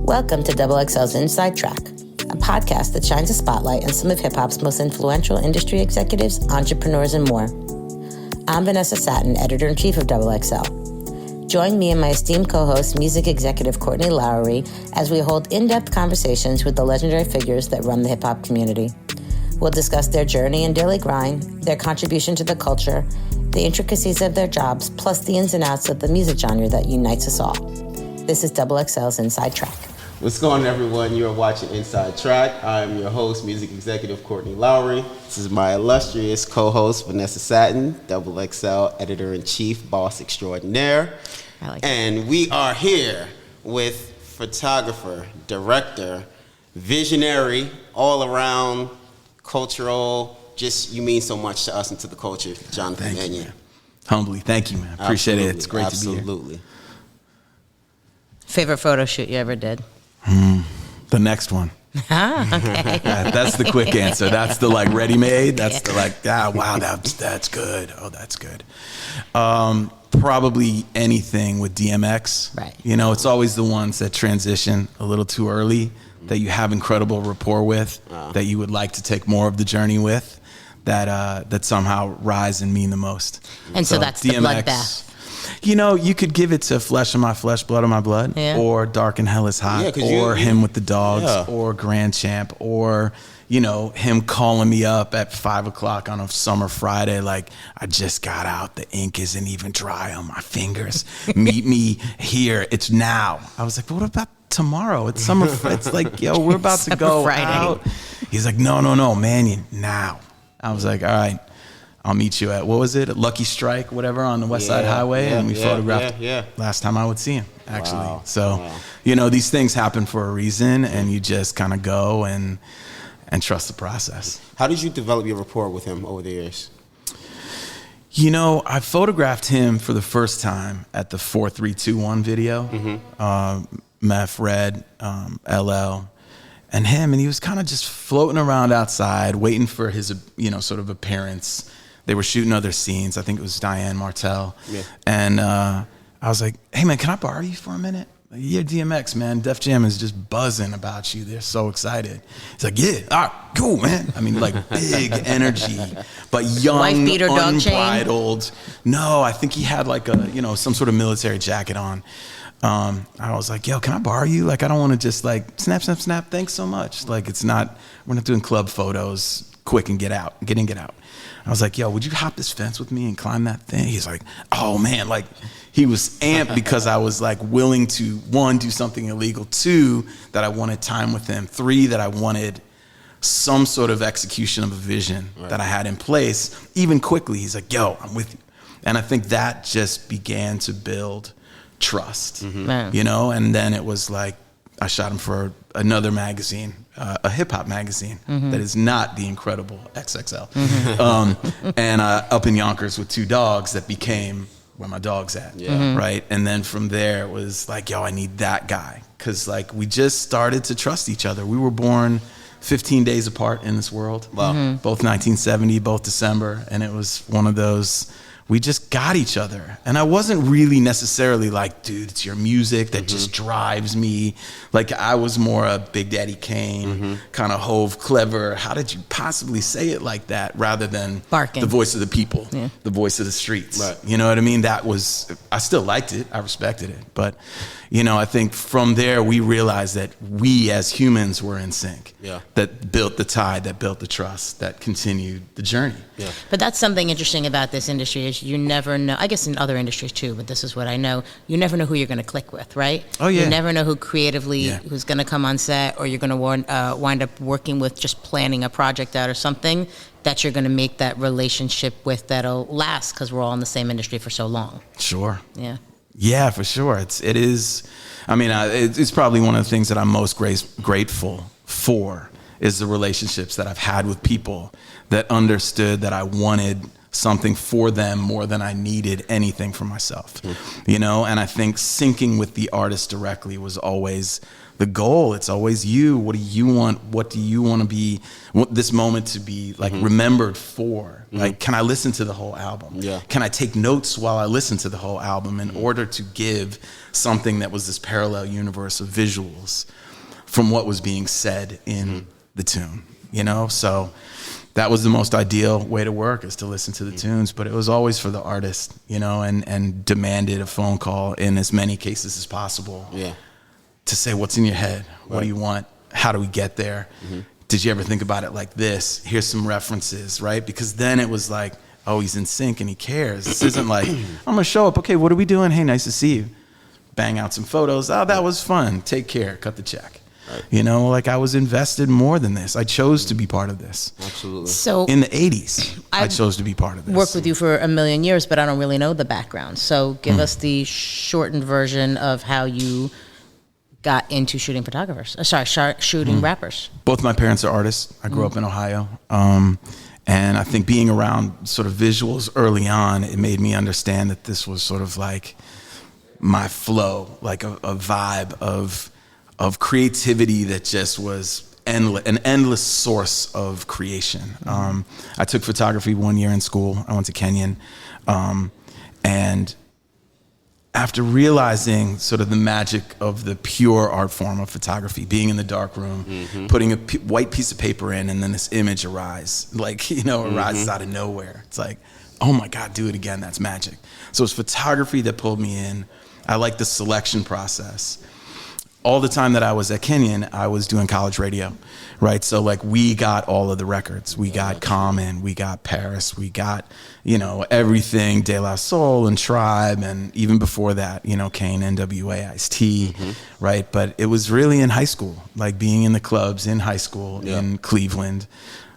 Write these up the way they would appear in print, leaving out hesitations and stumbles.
Welcome to XXL's Inside Track, a podcast that shines a spotlight on some of hip-hop's most influential industry executives, entrepreneurs, and more. I'm Vanessa Satten, Editor-in-Chief of XXL. Join me and my esteemed co-host, music executive Courtney Lowery, as we hold in-depth conversations with the legendary figures that run the hip-hop community. We'll discuss their journey and daily grind, their contribution to the culture, the intricacies of their jobs, plus the ins and outs of the music genre that unites us all. This is XXL's Inside Track. What's going on, everyone? You're watching Inside Track. I'm your host, music executive Courtney Lowery. This is my illustrious co-host, Vanessa Satten, XXL Editor-in-Chief, Boss Extraordinaire. I like and we are here with photographer, director, visionary, all-around, cultural, just you mean so much to us and to the culture, Jonathan Mannion. Humbly, thank you, man. Appreciate it. It's great to be here. Absolutely. Favorite photo shoot you ever did? The next one. Okay. That's the quick answer. That's the ready-made. That's the wow, that's good. Oh, that's good. Probably anything with DMX. Right. You know, it's always the ones that transition a little too early, that you have incredible rapport with, that you would like to take more of the journey with, that somehow rise and mean the most. And so that's the bloodbath. You know, you could give it to Flesh of My Flesh, Blood of My Blood, or Dark and Hell is Hot, or Him with the Dogs, or Grand Champ, or, you know, him calling me up at 5 o'clock on a summer Friday, like, I just got out, the ink isn't even dry on my fingers. Meet me here, it's now. I was like, but what about tomorrow? It's summer, it's like, yo, we're about to go Friday. out. He's like, no, Mannion, now. I was like, all right. I'll meet you at, what was it, Lucky Strike, whatever, on the West Side Highway, and we photographed last time I would see him, actually. Wow. So, you know, these things happen for a reason, and you just kind of go and trust the process. How did you develop your rapport with him over the years? You know, I photographed him for the first time at the 4321 video, Meth, Red, LL, and him, and he was kind of just floating around outside, waiting for his, you know, sort of appearance. They were shooting other scenes. I think it was Diane Martell. Yeah. And I was like, hey, man, can I borrow you for a minute? Like, yeah, DMX, man. Def Jam is just buzzing about you. They're so excited. He's like, yeah, all right, cool, man. I mean, like, big energy, but young, Wife beater, dog unbridled. Chain? No, I think he had like a, you know, some sort of military jacket on. I was like, yo, can I borrow you? Like, I don't want to just like snap, thanks so much. Like, we're not doing club photos, quick and get in, get out. I was like, yo, would you hop this fence with me and climb that thing? He's like, oh man, like he was amped because I was like willing to, 1, do something illegal, 2, that I wanted time with him, 3, that I wanted some sort of execution of a vision that I had in place, even quickly. He's like, yo, I'm with you. And I think that just began to build trust, you know? And then it was like, I shot him for another magazine, a hip hop magazine that is not the incredible XXL. And up in Yonkers with 2 dogs that became Where My Dog's At, right? And then from there it was like, yo, I need that guy. Cause like we just started to trust each other. We were born 15 days apart in this world. Wow. Both 1970, both December. And it was one of those, we just got each other. And I wasn't really necessarily like, dude, it's your music that just drives me. Like I was more a Big Daddy Kane, kind of Hove, clever. How did you possibly say it like that? Rather than barking. The voice of the people, the voice of the streets. Right. You know what I mean? I still liked it. I respected it. But, you know, I think from there we realized that we as humans were in sync. Yeah. That built the tie, that built the trust, that continued the journey. Yeah. But that's something interesting about this industry is you never know, I guess in other industries too, but this is what I know, you never know who you're going to click with, right? Oh, yeah. You never know who creatively, who's going to come on set, or you're going to wind up working with, just planning a project out or something that you're going to make that relationship with that'll last because we're all in the same industry for so long. Sure. Yeah. Yeah, for sure. It is. I mean, it's probably one of the things that I'm most grateful for is the relationships that I've had with people that understood that I wanted something for them more than I needed anything for myself, you know? And I think syncing with the artist directly was always the goal. It's always you. What do you want? What do you want to be, this moment to be like remembered for? Like, can I listen to the whole album? Yeah. Can I take notes while I listen to the whole album in order to give something that was this parallel universe of visuals from what was being said in the tune, you know? So that was the most ideal way to work, is to listen to the tunes, but it was always for the artist, you know, and demanded a phone call in as many cases as possible. Yeah. To say, what's in your head? What do you want? How do we get there? Did you ever think about it like this? Here's some references, right? Because then it was like, oh, he's in sync and he cares. This isn't like, I'm gonna show up. Okay, what are we doing? Hey, nice to see you. Bang out some photos. Oh, that was fun. Take care. Cut the check. Right. You know, like I was invested more than this. I chose to be part of this. Absolutely. So in the 80s, I chose to be part of this. Worked with you for a million years, but I don't really know the background. So give us the shortened version of how you got into shooting photographers. Shooting rappers. Both my parents are artists. I grew up in Ohio. And I think being around sort of visuals early on, it made me understand that this was sort of like my flow, like a vibe of creativity that just was endless, an endless source of creation. I took photography 1 year in school. I went to Kenyon. And after realizing sort of the magic of the pure art form of photography, being in the dark room, putting a white piece of paper in, and then this image arises, like, you know, arises out of nowhere. It's like, oh my God, do it again. That's magic. So it's photography that pulled me in. I like the selection process. All the time that I was at Kenyon, I was doing college radio, right? So like we got all of the records. We got Common, we got Paris, we got, you know, everything, De La Soul and Tribe, and even before that, you know, Kane, NWA, Ice-T, right? But it was really in high school, like being in the clubs in high school in Cleveland,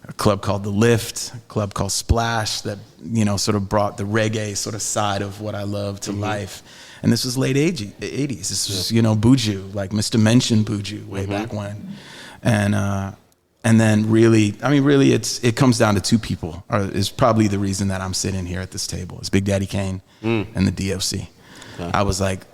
a club called The Lift, a club called Splash that, you know, sort of brought the reggae sort of side of what I love to life. And this was late 80s. This was, you know, Buju, like Mr. Mention Buju way back when. And then really, I mean, really it comes down to two people, or is probably the reason that I'm sitting here at this table. It's Big Daddy Kane and the DOC. Okay. I was like,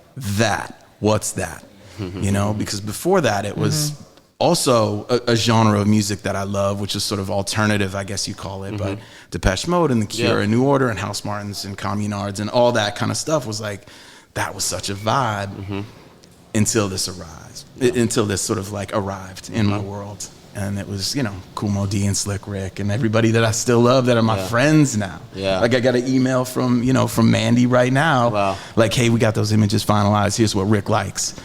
what's that? You know, because before that it was also a genre of music that I love, which is sort of alternative, I guess you call it, but Depeche Mode and The Cure and New Order and House Martins and Communards and all that kind of stuff was like, that was such a vibe until this sort of like arrived in my world. And it was, you know, Kool Moe Dee and Slick Rick and everybody that I still love that are my friends now. Yeah. Like I got an email from Mandy right now. Wow. Like, hey, we got those images finalized. Here's what Rick likes.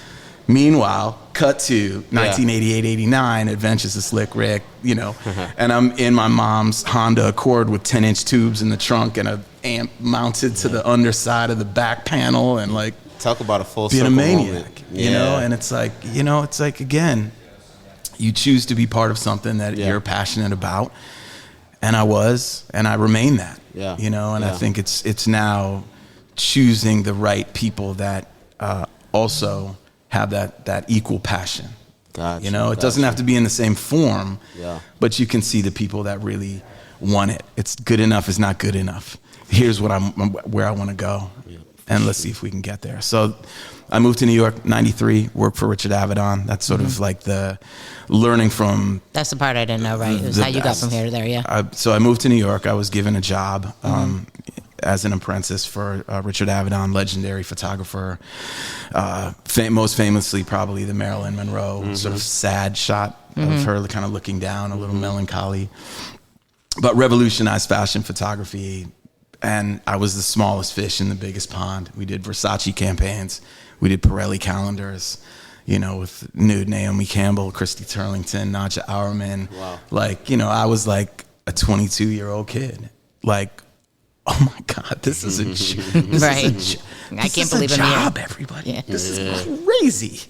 Meanwhile, cut to 1988, 89, Adventures of Slick Rick, you know, and I'm in my mom's Honda Accord with 10-inch tubes in the trunk and a amp mounted to the underside of the back panel, and like, talk about a full being circle a maniac, moment. You know, and it's like, you know, it's like, again, you choose to be part of something that you're passionate about, and I was, and I remain that, you know, and I think it's now choosing the right people that also have that equal passion. Gotcha, you know, it doesn't have to be in the same form, but you can see the people that really want it. It's good enough is not good enough. Here's where I want to go, and let's see if we can get there. So I moved to New York, 93, worked for Richard Avedon. That's sort of like the learning from... That's the part I didn't know, right? It was how you got from here to there, So I moved to New York. I was given a job as an apprentice for Richard Avedon, legendary photographer, most famously probably the Marilyn Monroe sort of sad shot of her kind of looking down, a little melancholy, but revolutionized fashion photography. And I was the smallest fish in the biggest pond. We did Versace campaigns. We did Pirelli calendars, you know, with nude Naomi Campbell, Christy Turlington, Nadja Auerman. Wow. Like, you know, I was like a 22-year-old kid. Like, oh my God, this is a I can't believe a job, everybody. Yeah. This is crazy.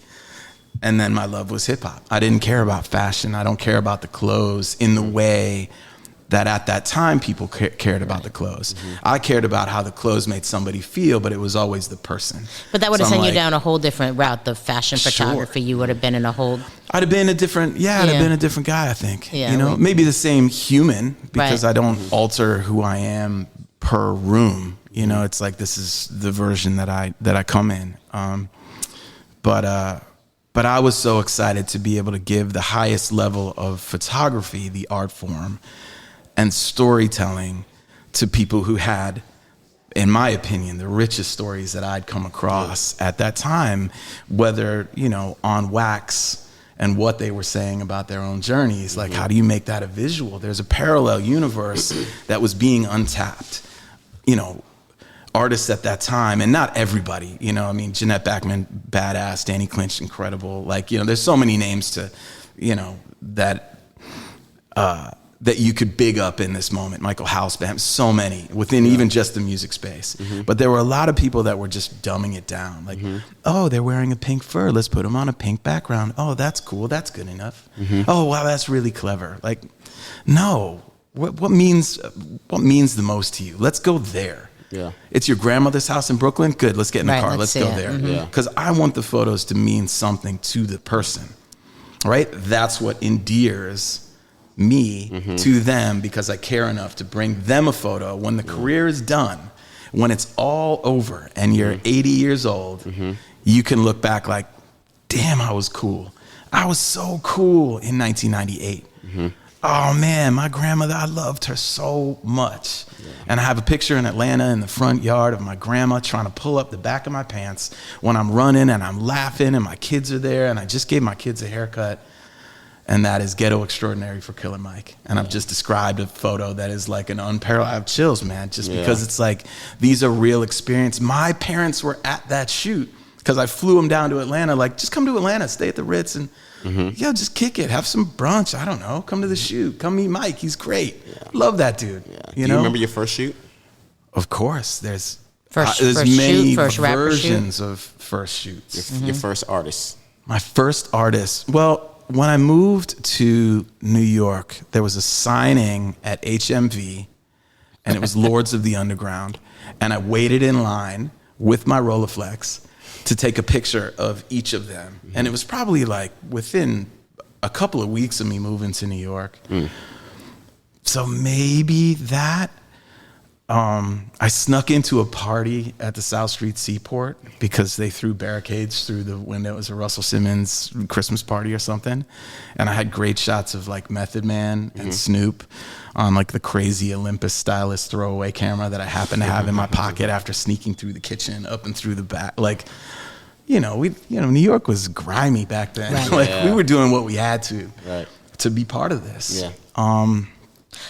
And then my love was hip hop. I didn't care about fashion. I don't care about the clothes in the way that at that time people cared about the clothes. I cared about how the clothes made somebody feel, but it was always the person. But that would have sent you down a whole different route. The fashion photography, you would have been in a whole... I'd have been a different guy, I think. Yeah, you know, maybe the same human, because I don't alter who I am per room. You know, it's like, this is the version that I come in. But I was so excited to be able to give the highest level of photography, the art form, and storytelling to people who had, in my opinion, the richest stories that I'd come across at that time, whether, you know, on wax and what they were saying about their own journeys. Like, how do you make that a visual? There's a parallel universe that was being untapped. You know, artists at that time, and not everybody, you know, I mean, Jeanette Backman, badass, Danny Clinch, incredible. Like, you know, there's so many names to, you know, that you could big up in this moment. Michael Houseband, so many within even just the music space. But there were a lot of people that were just dumbing it down. Like, oh, they're wearing a pink fur. Let's put them on a pink background. Oh, that's cool. That's good enough. Oh, wow, that's really clever. Like, no, what means the most to you? Let's go there. Yeah. It's your grandmother's house in Brooklyn. Good. Let's get in the car. Let's go there. Because I want the photos to mean something to the person, right? That's what endears me to them, because I care enough to bring them a photo when the career is done, when it's all over and you're 80 years old. You can look back like, damn, I was cool. I was so cool in 1998. Oh man, my grandmother, I loved her so much. And I have a picture in Atlanta in the front yard of my grandma trying to pull up the back of my pants when I'm running and I'm laughing and my kids are there, and I just gave my kids a haircut. And that is Ghetto Extraordinary for Killer Mike. And I've just described a photo that is like an unparalleled, I have chills, man, just because it's like, these are real experience. My parents were at that shoot because I flew them down to Atlanta, like, just come to Atlanta, stay at the Ritz, and yo, just kick it, have some brunch, I don't know, come to the shoot, come meet Mike, he's great. Love that dude. Do you remember your first shoot? Of course, there's shoot, many first versions of first shoots. Your first artist. My first artist, well, when I moved to New York, there was a signing at HMV, and it was Lords of the Underground, and I waited in line with my Rolleiflex to take a picture of each of them. And it was probably like within a couple of weeks of me moving to New York. So maybe that. I snuck into a party at the South Street Seaport because they threw barricades through the window. It was a Russell Simmons Christmas party or something. And I had great shots of like Method Man and Snoop on like the crazy Olympus stylus throwaway camera that I happened to have in my pocket after sneaking through the kitchen, up and through the back. Like, New York was grimy back then. Right. We were doing what we had to be part of this. Yeah.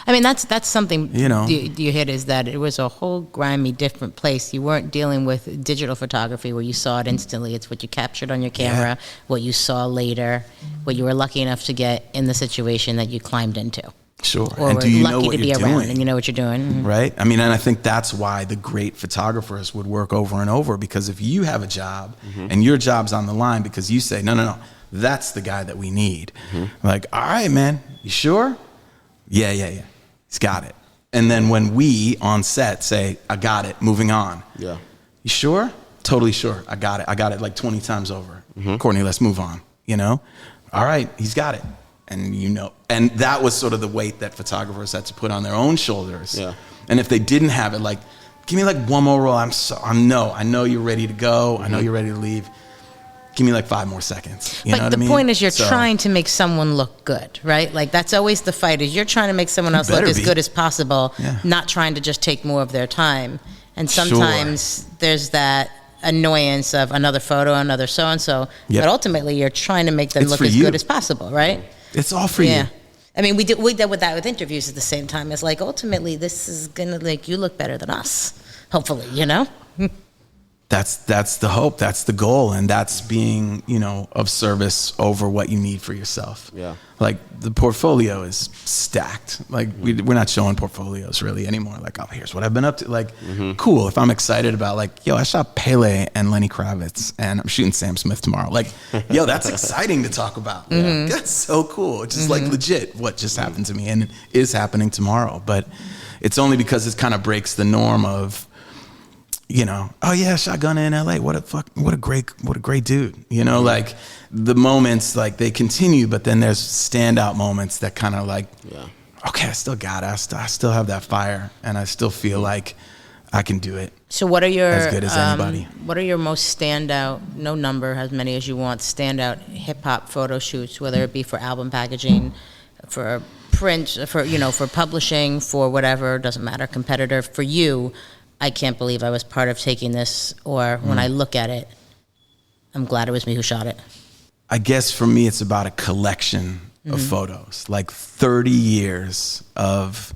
I mean, that's something you hit, is that it was a whole grimy, different place. You weren't dealing with digital photography where you saw it instantly. It's what you captured on your camera, what you saw later, what you were lucky enough to get in the situation that you climbed into. Sure. Or and do you know lucky what to be you're around doing? and you know what you're doing. Right? I mean, and I think that's why the great photographers would work over and over, because if you have a job and your job's on the line because you say, no, that's the guy that we need. Like, all right, man, you sure? Yeah. He's got it. And then when we on set say, I got it, moving on. Yeah. You sure? Totally sure. I got it like 20 times over. Courtney, let's move on. All right, he's got it. And and that was sort of the weight that photographers had to put on their own shoulders. Yeah. And if they didn't have it, like, give me like one more roll. I know you're ready to go. I know you're ready to leave. Give me like 5 more seconds. But the point is, you're trying to make someone look good, right? Like, that's always the fight, is you're trying to make someone else look as good as possible, not trying to just take more of their time. And sometimes there's that annoyance of another photo, another so-and-so. But ultimately, you're trying to make them look as good as possible, right? It's all for you. I mean, we did with that with interviews at the same time. It's like, ultimately, this is going to make you look better than us, hopefully, That's the hope. That's the goal. And that's being, of service over what you need for yourself. Yeah. Like, the portfolio is stacked. Like, we're not showing portfolios really anymore. Like, oh, here's what I've been up to. Like, cool. If I'm excited about, like, yo, I shot Pele and Lenny Kravitz and I'm shooting Sam Smith tomorrow. Like, yo, that's exciting to talk about. That's so cool. It's just like legit what just happened to me and is happening tomorrow. But it's only because it kind of breaks the norm of, oh yeah, shotgun in LA. What a great dude. Like, the moments, like, they continue, but then there's standout moments that kind of like, okay, I still got it. I still have that fire, and I still feel like I can do it. So what are your as good as anybody? What are your most standout? No number, as many as you want. Standout hip hop photo shoots, whether it be for album packaging, for print, for publishing, for whatever, doesn't matter. Competitor for you. I can't believe I was part of taking this, or when I look at it, I'm glad it was me who shot it. I guess for me, it's about a collection of photos, like 30 years of,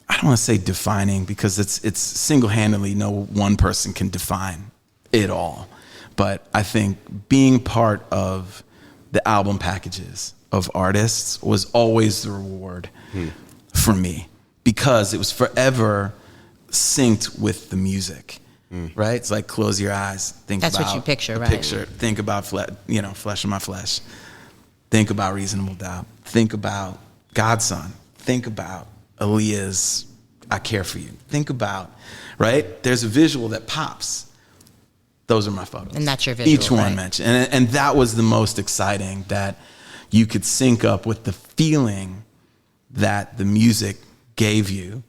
I don't want to say defining, because it's single-handedly, no one person can define it all. But I think being part of the album packages of artists was always the reward for me, because it was forever synced with the music. Right? It's like, close your eyes, think That's about what you picture, the right? picture. Think about flesh of my flesh. Think about Reasonable Doubt. Think about Godson. Think about Aaliyah's I Care For You. Think about, right? There's a visual that pops. Those are my photos. And that's your visual, Each one right? mentioned. And that was the most exciting, that you could sync up with the feeling that the music gave you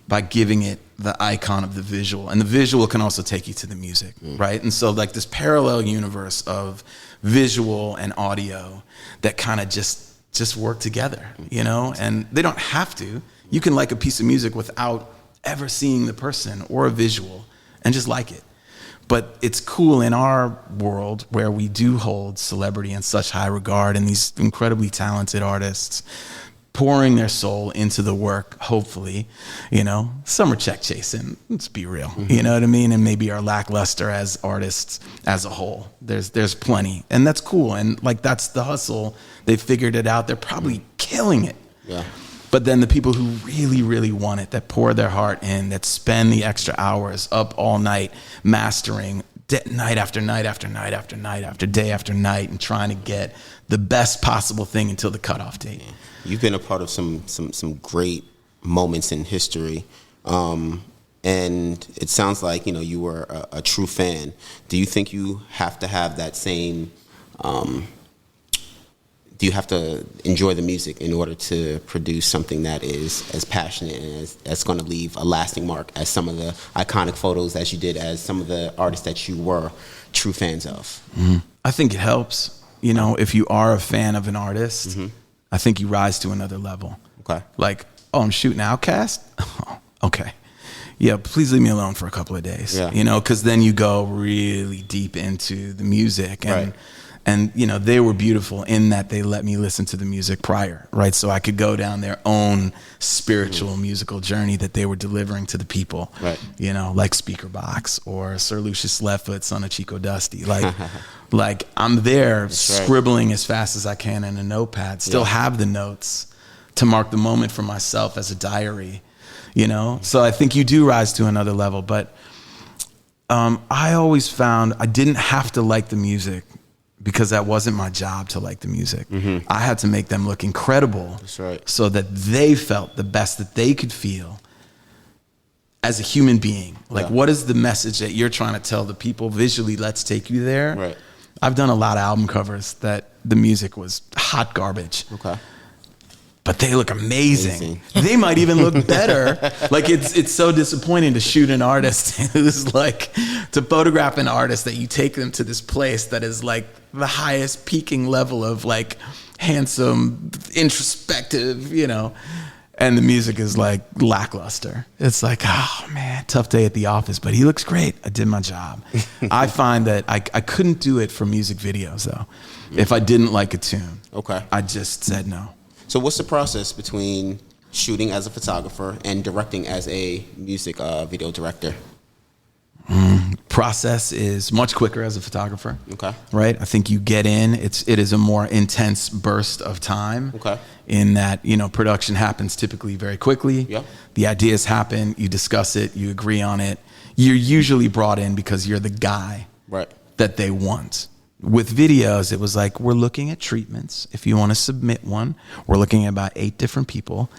by giving it the icon of the visual. And the visual can also take you to the music, right? And so like this parallel universe of visual and audio that kind of just work together, and they don't have to. You can like a piece of music without ever seeing the person or a visual and just like it. But it's cool in our world where we do hold celebrity in such high regard, and these incredibly talented artists pouring their soul into the work, hopefully, some are check chasing, let's be real, you know what I mean? And maybe are lackluster as artists as a whole. There's plenty, and that's cool. And like, that's the hustle. They figured it out. They're probably killing it. Yeah. But then the people who really, really want it, that pour their heart in, that spend the extra hours up all night mastering, night after night after night after night after day after night, and trying to get the best possible thing until the cutoff date. You've been a part of some great moments in history, and it sounds like you were a true fan. Do you think you have to have that same? Do you have to enjoy the music in order to produce something that is as passionate and that's going to leave a lasting mark as some of the iconic photos that you did, as some of the artists that you were true fans of? I think it helps. If you are a fan of an artist, I think you rise to another level. Okay. Like, I'm shooting Outkast? Okay. Yeah, please leave me alone for a couple of days. Yeah. Because then you go really deep into the music. And they were beautiful in that they let me listen to the music prior, right? So I could go down their own spiritual musical journey that they were delivering to the people, right? Like Speaker Box or Sir Lucius Leftfoot, Son of Chico Dusty. Like I'm there scribbling as fast as I can in a notepad, still have the notes to mark the moment for myself as a diary, So I think you do rise to another level. But I always found I didn't have to like the music, because that wasn't my job to like the music. I had to make them look incredible. That's right. So that they felt the best that they could feel as a human being. Like, what is the message that you're trying to tell the people visually? Let's take you there. Right. I've done a lot of album covers that the music was hot garbage. Okay. But they look amazing. They might even look better. Like, it's so disappointing to shoot an artist who's like, to photograph an artist that you take them to this place that is like the highest peaking level of like handsome, introspective, and the music is like lackluster. It's like, oh man, tough day at the office, but he looks great. I did my job. I find that I couldn't do it for music videos though. If I didn't like a tune, I just said no. So what's the process between shooting as a photographer and directing as a music video director? Process is much quicker as a photographer. Okay. Right? I think you get in, it is a more intense burst of time. Okay. In that, production happens typically very quickly. Yeah. The ideas happen, you discuss it, you agree on it. You're usually brought in because you're the guy that they want. with videos, it was like, we're looking at treatments. If you want to submit one, we're looking at about 8 different people,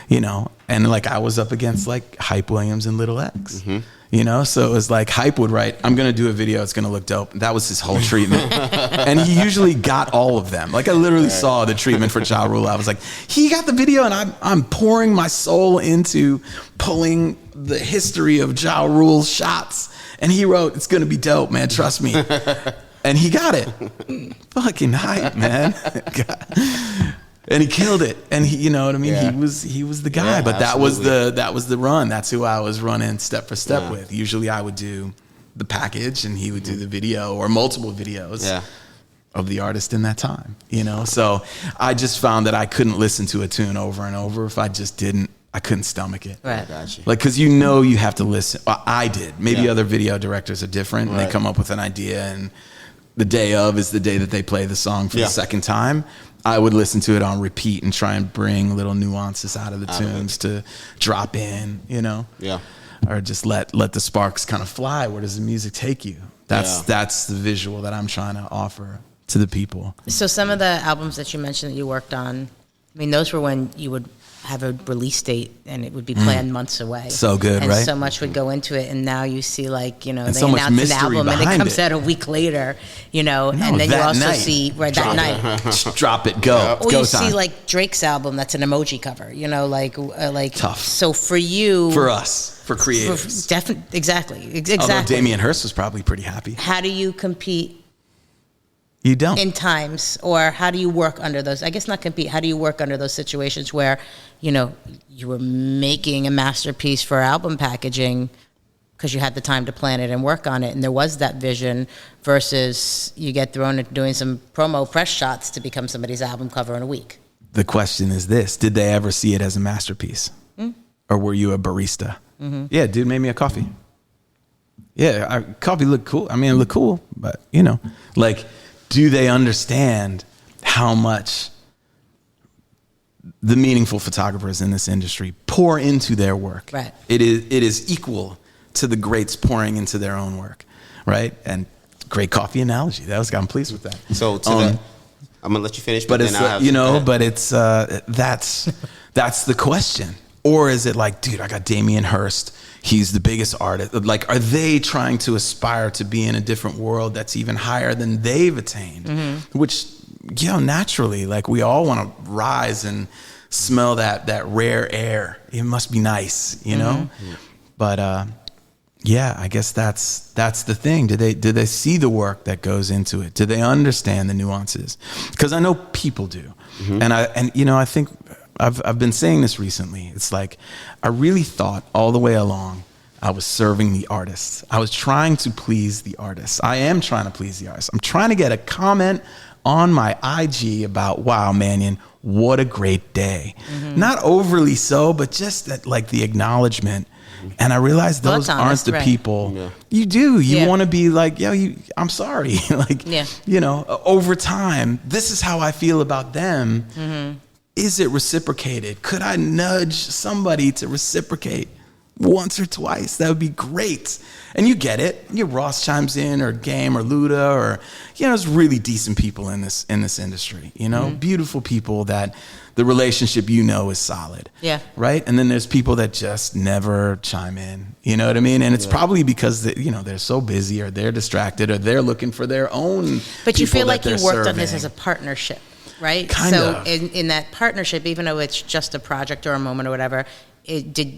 you know, and like I was up against like Hype Williams and Little X, you know, so it was like Hype would write, I'm going to do a video, it's going to look dope. That was his whole treatment. And he usually got all of them. Like I literally saw the treatment for Ja Rule. I was like, he got the video, and I'm pouring my soul into pulling the history of Ja Rule's shots. And he wrote, it's going to be dope, man, trust me. And he got it. Fucking Hype, man. And he killed it. And he, you know what I mean? Yeah. He was the guy. But absolutely. that was the run. That's who I was running step for step with. Usually I would do the package and he would do the video or multiple videos of the artist in that time, you know? So I just found that I couldn't listen to a tune over and over if I just didn't. I couldn't stomach it. Right. Gotcha. Like, because you know you have to listen. Well, I did. Maybe other video directors are different and they come up with an idea, and the day of is the day that they play the song for the second time. I would listen to it on repeat and try and bring little nuances out of the tunes to drop in, you know? Yeah. Or just let the sparks kind of fly. Where does the music take you? That's the visual that I'm trying to offer to the people. So some of the albums that you mentioned that you worked on, I mean, those were when you would have a release date and it would be planned months away. So good, and right? so much would go into it, and now you see, like, you know, And they so much announce an mystery album and it behind comes it. out a week later, you know, No, and then you that also night. see that night. Drop it, go. Or Go you time. see like Drake's album that's an emoji cover, you know, like Tough. So for you, For us, for creators. exactly. Although Damien Hirst was probably pretty happy. How do you compete You don't. in times, or how do you work under those? I guess not compete. How do you work under those situations where, you know, you were making a masterpiece for album packaging because you had the time to plan it and work on it, and there was that vision, versus you get thrown into doing some promo press shots to become somebody's album cover in a week? The question is this: did they ever see it as a masterpiece, or were you a barista? Yeah, dude made me a coffee. Yeah, coffee looked cool. I mean, it looked cool, but you know, like, do they understand how much the meaningful photographers in this industry pour into their work? Right. It is equal to the greats pouring into their own work, right? And great coffee analogy. I'm pleased with that. So I'm gonna let you finish, But then it's I'll have you some- know, but it's that's the question. Or is it like, dude, I got Damien Hirst. He's the biggest artist. Like, are they trying to aspire to be in a different world that's even higher than they've attained? Which, you know, naturally, like, we all want to rise and smell that rare air. It must be nice, you know? But yeah, I guess that's the thing. Do they see the work that goes into it? Do they understand the nuances? Because I know people do. And you know, I think I've been saying this recently. It's like, I really thought all the way along I was serving the artists. I was trying to please the artists. I am trying to please the artists. I'm trying to get a comment on my IG about, wow, Mannion, what a great day. Not overly so, but just that, like, the acknowledgement. And I realized those aren't the people. You do. You want to be like, yo, I'm sorry. Like, you know, over time, this is how I feel about them. Is it reciprocated? Could I nudge somebody to reciprocate once or twice? That would be great. And you get it. Ross chimes in, or Game, or Luda, or, you know, there's really decent people in this industry, you know, beautiful people that the relationship, you know, is solid. Yeah. Right? And then there's people that just never chime in. You know what I mean? And it's probably because, you know, they're so busy, or they're distracted, or they're looking for their own. But you feel like you worked serving on this as a partnership, right? Kind so of. in that partnership, even though it's just a project or a moment or whatever,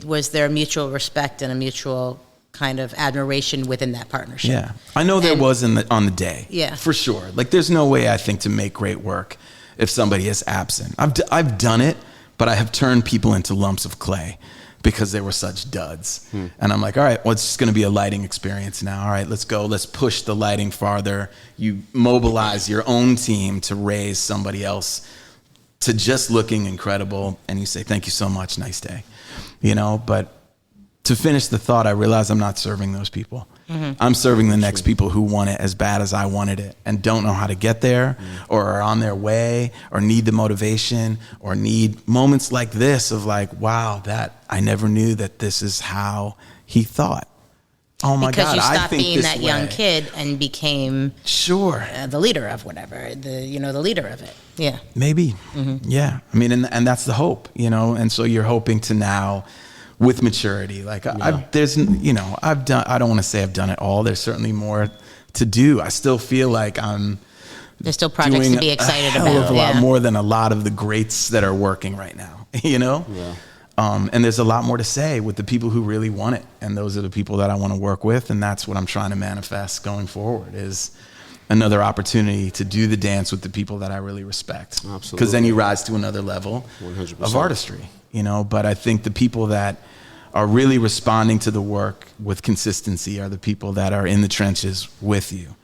was there mutual respect and a mutual kind of admiration within that partnership? Yeah. I know there was on the day. Yeah. For sure. Like, there's no way, I think, to make great work if somebody is absent. I've done it, but I have turned people into lumps of clay because they were such duds. And I'm like, all right, well, it's just going to be a lighting experience now. All right, let's go. Let's push the lighting farther. You mobilize your own team to raise somebody else to just looking incredible. And you say, thank you so much. Nice day. You know, but to finish the thought, I realize I'm not serving those people. I'm serving the next people who want it as bad as I wanted it, and don't know how to get there, or are on their way, or need the motivation, or need moments like this of like, wow, that I never knew that this is how he thought. Oh my because God! you I stopped think being this that way. young kid and became the leader of whatever, the leader of it. Yeah, Maybe. Yeah. I mean, and that's the hope, and so you're hoping to now, with maturity, like I've done. I don't want to say I've done it all. There's certainly more to do. I still feel like there's still projects doing to be excited a hell of about. a lot more than a lot of the greats that are working right now. Yeah. And there's a lot more to say with the people who really want it. And those are the people that I want to work with. And that's what I'm trying to manifest going forward is another opportunity to do the dance with the people that I really respect. Absolutely. Because then you rise to another level 100%. of artistry, But I think the people that are really responding to the work with consistency are the people that are in the trenches with you.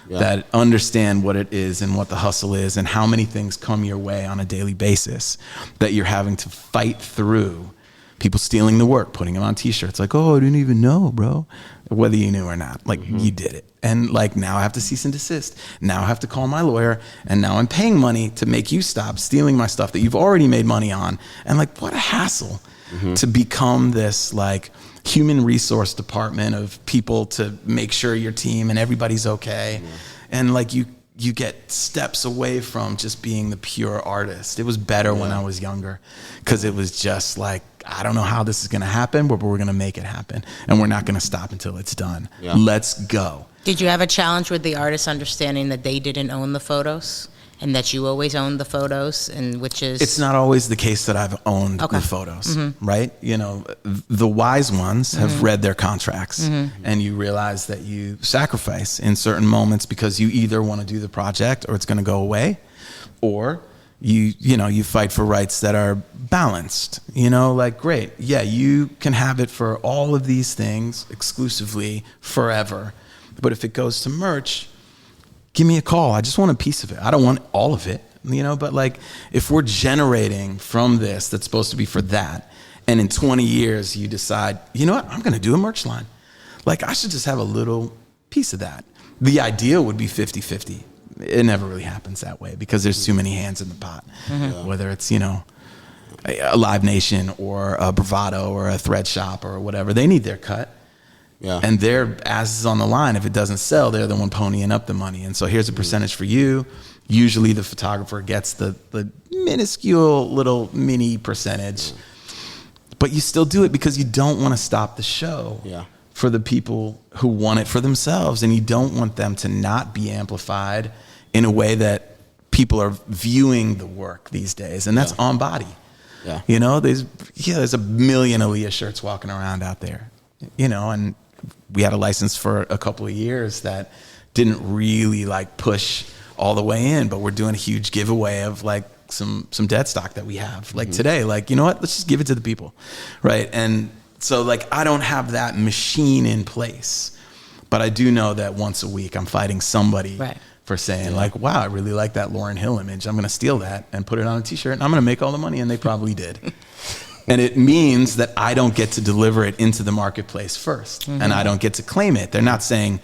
Yeah. That understand what it is and what the hustle is and how many things come your way on a daily basis that you're having to fight through. People stealing the work, putting them on t-shirts like, oh, I didn't even know, bro. Whether you knew or not, like you did it. And like now I have to cease and desist. Now I have to call my lawyer and now I'm paying money to make you stop stealing my stuff that you've already made money on. And like, what a hassle to become this like human resource department of people to make sure your team and everybody's okay. And like you get steps away from just being the pure artist. It was better when I was younger because it was just like, I don't know how this is going to happen, but we're going to make it happen. And we're not going to stop until it's done. Yeah. Let's go. Did you have a challenge with the artists understanding that they didn't own the photos? And that you always owned the photos, and which is... It's not always the case that I've owned the photos, right? The wise ones have read their contracts, and you realize that you sacrifice in certain moments because you either want to do the project or it's going to go away, or you fight for rights that are balanced. Like, great, yeah, you can have it for all of these things exclusively forever, but if it goes to merch... give me a call. I just want a piece of it. I don't want all of it, but like if we're generating from this that's supposed to be for that, and in 20 years you decide, you know what, I'm going to do a merch line. Like I should just have a little piece of that. The ideal would be 50-50. It never really happens that way because there's too many hands in the pot, whether it's, a Live Nation or a Bravado or a Thread Shop or whatever. They need their cut. Yeah. And their ass is on the line. If it doesn't sell, they're the one ponying up the money. And so here's a percentage for you. Usually the photographer gets the minuscule little mini percentage. But you still do it because you don't want to stop the show for the people who want it for themselves. And you don't want them to not be amplified in a way that people are viewing the work these days. And that's on body. Yeah. There's a million Aaliyah shirts walking around out there. And we had a license for a couple of years that didn't really like push all the way in, but we're doing a huge giveaway of like some dead stock that we have like today, like, you know what, let's just give it to the people. Right. And so like, I don't have that machine in place, but I do know that once a week I'm fighting somebody for saying like, wow, I really like that Lauryn Hill image. I'm going to steal that and put it on a t-shirt and I'm going to make all the money. And they probably did. And it means that I don't get to deliver it into the marketplace first. And I don't get to claim it. They're not saying,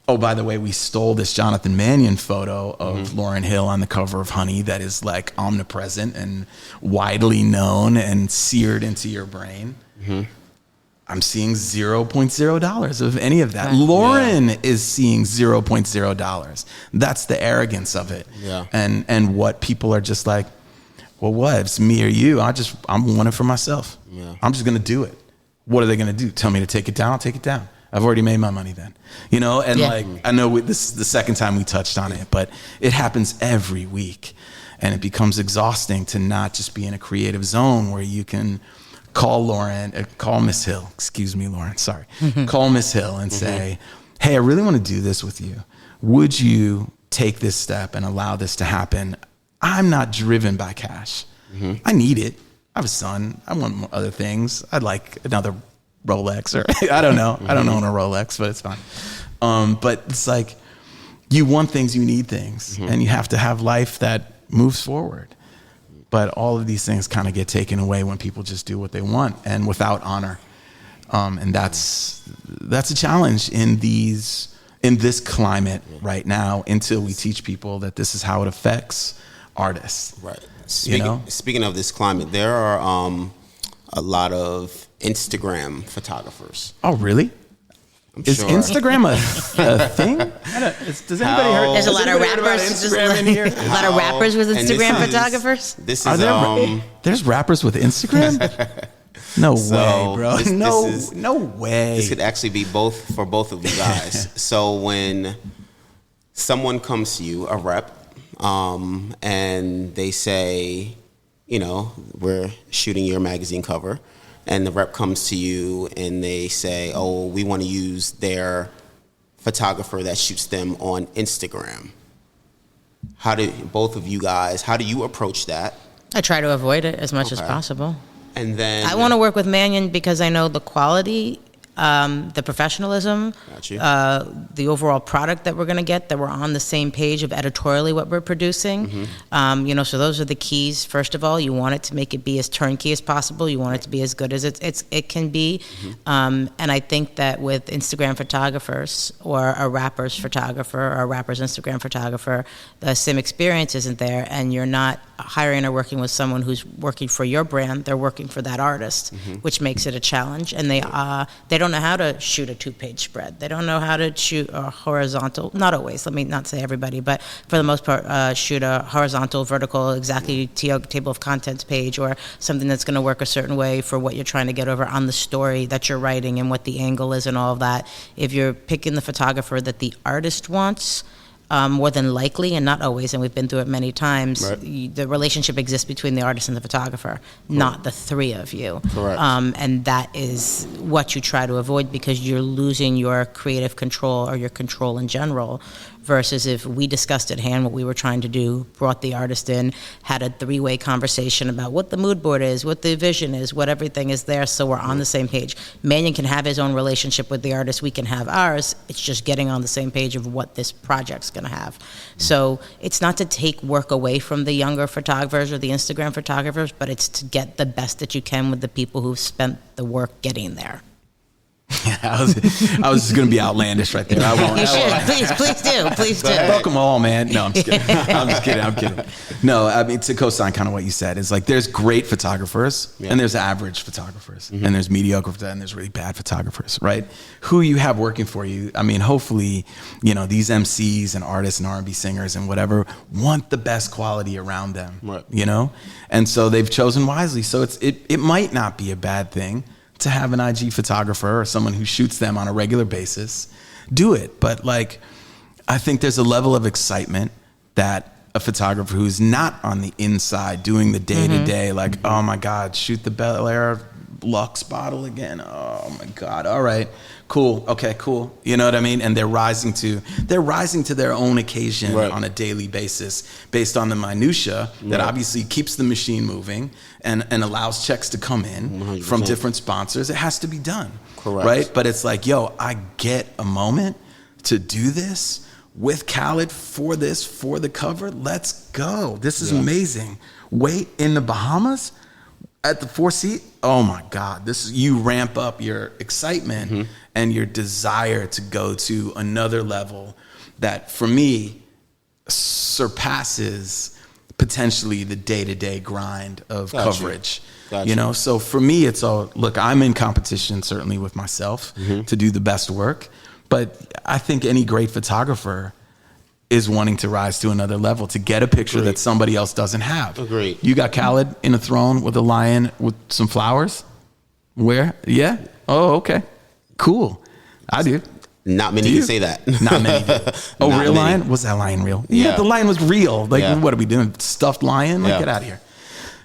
oh, by the way, we stole this Jonathan Mannion photo of Lauryn Hill on the cover of Honey that is like omnipresent and widely known and seared into your brain. I'm seeing $0.0 of any of that. Lauryn is seeing $0.0. That's the arrogance of it. Yeah. And what people are just like, well, what? If it's me or you, I'm wanting for myself. Yeah. I'm just going to do it. What are they going to do? Tell me to take it down? I'll take it down. I've already made my money then. And like, I know this is the second time we touched on it, but it happens every week. And it becomes exhausting to not just be in a creative zone where you can call Miss Hill. Excuse me, Lauren, sorry. Call Miss Hill and say, hey, I really want to do this with you. Would you take this step and allow this to happen? I'm not driven by cash. I need it. I have a son. I want other things. I'd like another Rolex or I don't know. I don't own a Rolex, but it's fine. But it's like you want things, you need things, and you have to have life that moves forward. But all of these things kind of get taken away when people just do what they want and without honor. And that's a challenge in this climate right now until we teach people that this is how it affects artists. Right. Speaking of this climate, there are a lot of Instagram photographers. Oh, really? Is sure. Instagram a thing? Does anybody heard? There's a lot of About rappers. Instagram in here? A lot of rappers with And Instagram photographers. This is Are there, there's rappers with Instagram? No way, bro. No way. This could actually be both for both of you guys. So when someone comes to you, a rep, and they say, you know, we're shooting your magazine cover, and the rep comes to you and they say, oh, we want to use their photographer that shoots them on Instagram. How do you approach that? I try to avoid it as much as possible. And then I want to work with Mannion because I know the quality, the professionalism, Got you. The overall product that we're going to get, that we're on the same page of editorially what we're producing. You know, so those are the keys. First of all, you want it to make it be as turnkey as possible. You want it to be as good as it can be. And I think that with Instagram photographers or a rapper's photographer or a rapper's Instagram photographer, the same experience isn't there, and you're not hiring or working with someone who's working for your brand. They're working for that artist, which makes it a challenge. And they don't know how to shoot a 2-page spread. They don't know how to shoot a horizontal, not always, let me not say everybody, but for the most part, shoot a horizontal, vertical, exactly table of contents page, or something that's going to work a certain way for what you're trying to get over on the story that you're writing and what the angle is and all of that. If you're picking the photographer that the artist wants, more than likely, and not always, and we've been through it many times, the relationship exists between the artist and the photographer, not the three of you. Correct. And that is what you try to avoid, because you're losing your creative control or your control in general, versus if we discussed at hand what we were trying to do, brought the artist in, had a 3-way conversation about what the mood board is, what the vision is, what everything is there, so we're on the same page. Mannion can have his own relationship with the artist, we can have ours. It's just getting on the same page of what this project's going to have. So it's not to take work away from the younger photographers or the Instagram photographers, but it's to get the best that you can with the people who've spent the work getting there. I was just going to be outlandish right there. I won't. You should. Please do. Fuck them all, man. No, I'm just kidding. I'm kidding. No, I mean, to co-sign kind of what you said, is like there's great photographers and there's average photographers and there's mediocre and there's really bad photographers, right? Who you have working for you, I mean, hopefully, you know, these MCs and artists and R&B singers and whatever want the best quality around them, you know? And so they've chosen wisely. So it might not be a bad thing to have an IG photographer or someone who shoots them on a regular basis do it. But like, I think there's a level of excitement that a photographer who's not on the inside doing the day-to-day, like, oh my God, shoot the Bel Air Lux bottle again. Oh my God. All right, cool. Okay, cool. You know what I mean? And they're rising to their own occasion on a daily basis based on the minutia that obviously keeps the machine moving and allows checks to come in 100%. From different sponsors. It has to be done. Correct. Right? But it's like, yo, I get a moment to do this with Khaled for the cover. Let's go. This is amazing. Wait, in the Bahamas at the Four Seasons. Oh my God, you ramp up your excitement and your desire to go to another level that, for me, surpasses potentially the day-to-day grind of coverage. You know, so for me, it's all, look, I'm in competition certainly with myself to do the best work, but I think any great photographer is wanting to rise to another level, to get a picture that somebody else doesn't have. Agreed. You got Khaled in a throne with a lion with some flowers? Where? Yeah? Oh, okay. Cool. I do. Not many can say that. Not many do. Oh, not real many. Lion? Was that lion real? Yeah, the lion was real. Like, what are we doing? Stuffed lion? Like, get out of here.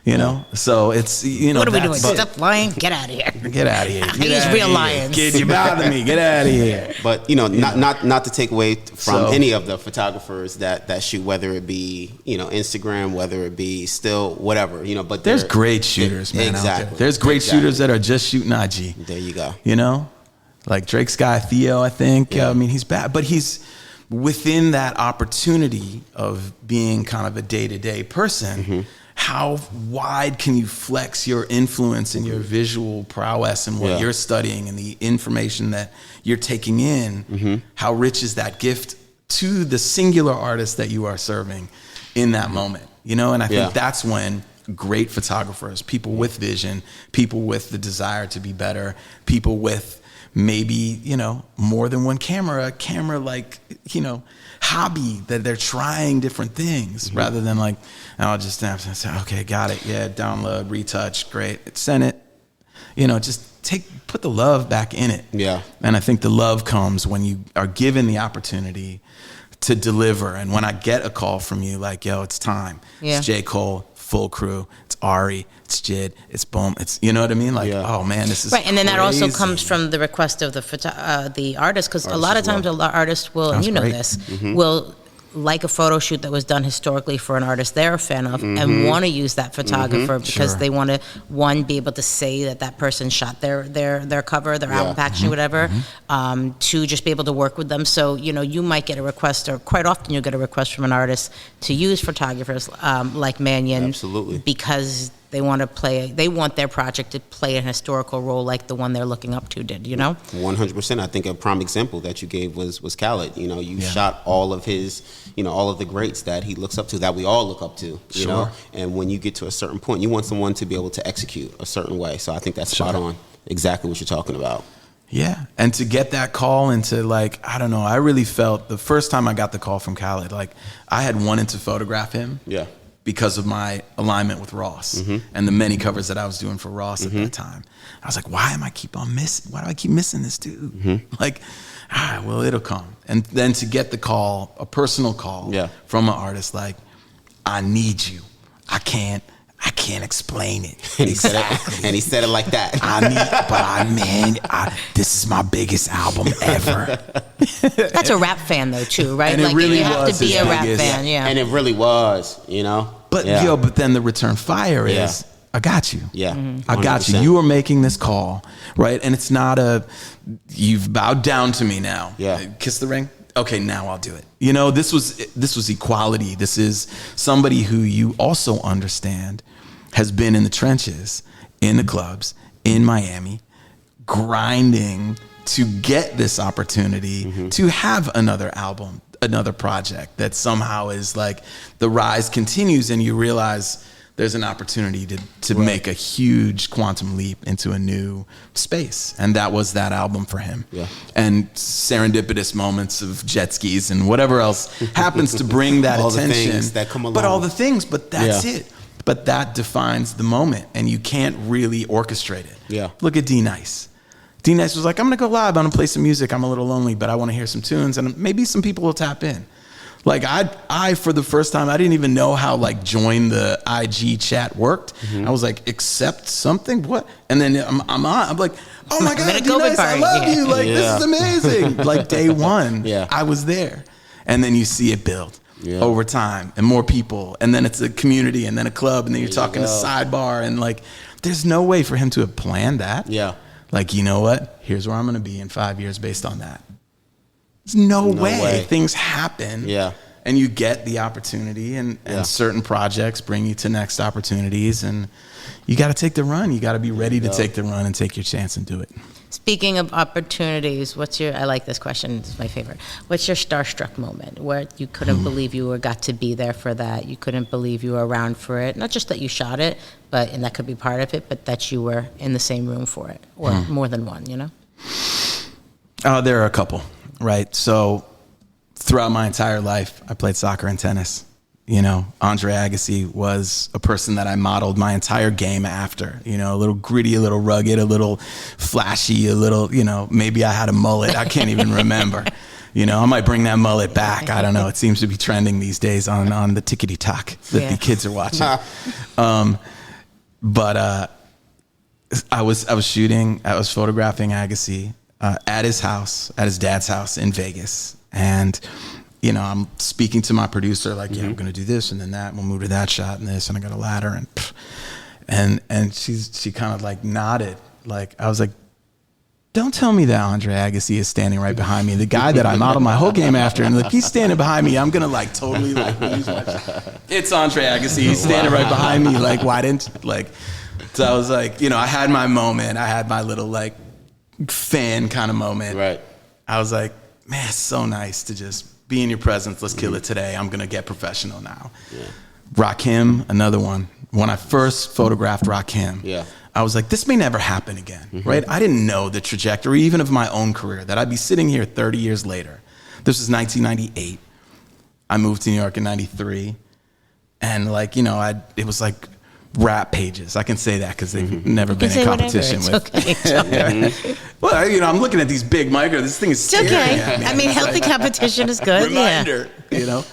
You know, so it's, you know, what are we doing? Stuffed lion? Get out of here. Get out of here. I use real lions. Kid, you bother me. Get out of here. But, you know, not to take away from any of the photographers that shoot, whether it be, you know, Instagram, whether it be still whatever, you know, but there's great shooters, man. Exactly. Out there. There's great shooters that are just shooting IG. There you go. You know, like Drake's guy, Theo, I think. I mean, he's bad, but he's within that opportunity of being kind of a day-to-day person. How wide can you flex your influence and your visual prowess and what you're studying and the information that you're taking in? How rich is that gift to the singular artist that you are serving in that moment? You know, and I think that's when great photographers, people with vision, people with the desire to be better, people with maybe, you know, more than one camera like, you know, hobby that they're trying different things rather than like, I'll just snap and say, okay, got it. Yeah, download, retouch, great. Send it. You know, just put the love back in it. Yeah. And I think the love comes when you are given the opportunity to deliver. And when I get a call from you like, yo, it's time. Yeah. It's J. Cole, full crew. It's Ari. It's Jid. It's Boom. It's, you know what I mean? Like, oh man, this is right. And then that also crazy. comes from the request of the artist, because a lot of times artists will, and That's you know great. this, will like a photo shoot that was done historically for an artist they're a fan of and want to use that photographer because Sure. they want to, one, be able to say that person shot their cover, their album packaging, whatever. Two, just be able to work with them. So, you know, you might get a request, or quite often you get a request from an artist to use photographers like Mannion. Absolutely. Because they want their project to play an historical role like the one they're looking up to did, you know? 100%. I think a prime example that you gave was Khaled. You know, you shot all of his, you know, all of the greats that he looks up to, that we all look up to, you know? And when you get to a certain point, you want someone to be able to execute a certain way. So I think that's spot on. Exactly what you're talking about. Yeah. And to get that call into, like, I don't know, I really felt the first time I got the call from Khaled, like I had wanted to photograph him. Yeah. Because of my alignment with Ross and the many covers that I was doing for Ross at that time. I was like, why do I keep missing this dude? Like, well, it'll come. And then to get the call, a personal call from an artist like, I need you. I can't explain it. And he said it like that. This is my biggest album ever. That's a rap fan though too, right? And it like really you have was to be his a rap biggest. fan, yeah. And it really was, you know? But but then the return fire is, I got you. Yeah. I got you. You are making this call, right? And it's not you've bowed down to me now. Yeah. Kiss the ring. Okay, now I'll do it. You know, this was equality. This is somebody who you also understand has been in the trenches, in the clubs, in Miami, grinding to get this opportunity to have another album, another project that somehow is like the rise continues and you realize there's an opportunity to make a huge quantum leap into a new space. And that was that album for him. Yeah. And serendipitous moments of jet skis and whatever else happens to bring that all attention. The things that come along. But all the things, but that's it. But that defines the moment and you can't really orchestrate it. Yeah. Look at D-Nice. D-Nice was like, I'm going to go live. I'm going to play some music. I'm a little lonely, but I want to hear some tunes. And maybe some people will tap in. Like I for the first time, I didn't even know how like join the IG chat worked. I was like, accept something? What? And then I'm like, oh my God, D-Nice, I love you. Like, this is amazing. Like day one, I was there. And then you see it build over time and more people. And then it's a community and then a club. And then you're talking to Sidebar. And like, there's no way for him to have planned that. Yeah. Like, you know what? Here's where I'm going to be in 5 years based on that. There's no way. Things happen. Yeah. And you get the opportunity and certain projects bring you to next opportunities and you got to take the run. You got to be ready to take the run and take your chance and do it. Speaking of opportunities, I like this question, it's my favorite. What's your starstruck moment where you couldn't believe you got to be there for that? You couldn't believe you were around for it? Not just that you shot it, and that could be part of it, but that you were in the same room for it, or more than one, you know? There are a couple, right? So throughout my entire life, I played soccer and tennis. You know, Andre Agassi was a person that I modeled my entire game after. You know, a little gritty, a little rugged, a little flashy, a little, you know, maybe I had a mullet. I can't even remember. You know, I might bring that mullet back. I don't know. It seems to be trending these days on the tickety-tock that the kids are watching. But I was photographing Agassi at his house, at his dad's house in Vegas. And you know, I'm speaking to my producer like, we're going to do this and then that. We'll move to that shot and this. And I got a ladder and she kind of like nodded. Like, I was like, don't tell me that Andre Agassi is standing right behind me. The guy that I modeled my whole game after. And like, he's standing behind me. I'm going to like totally like lose my shit. It's Andre Agassi. He's standing right behind me. Like, why didn't, like, so I was like, you know, I had my moment. I had my little like fan kind of moment. Right. I was like, man, it's so nice to just be in your presence. Let's kill it today. I'm going to get professional now. Yeah. Rakim, another one. When I first photographed Rakim, I was like, this may never happen again, right? I didn't know the trajectory even of my own career, that I'd be sitting here 30 years later. This was 1998. I moved to New York in 93. And like, you know, it was like rap pages. I can say that because they've never been in competition with. Okay. Well, you know, I'm looking at these big micro. This thing is staring at me. I mean, healthy competition is good. Reminder, you know.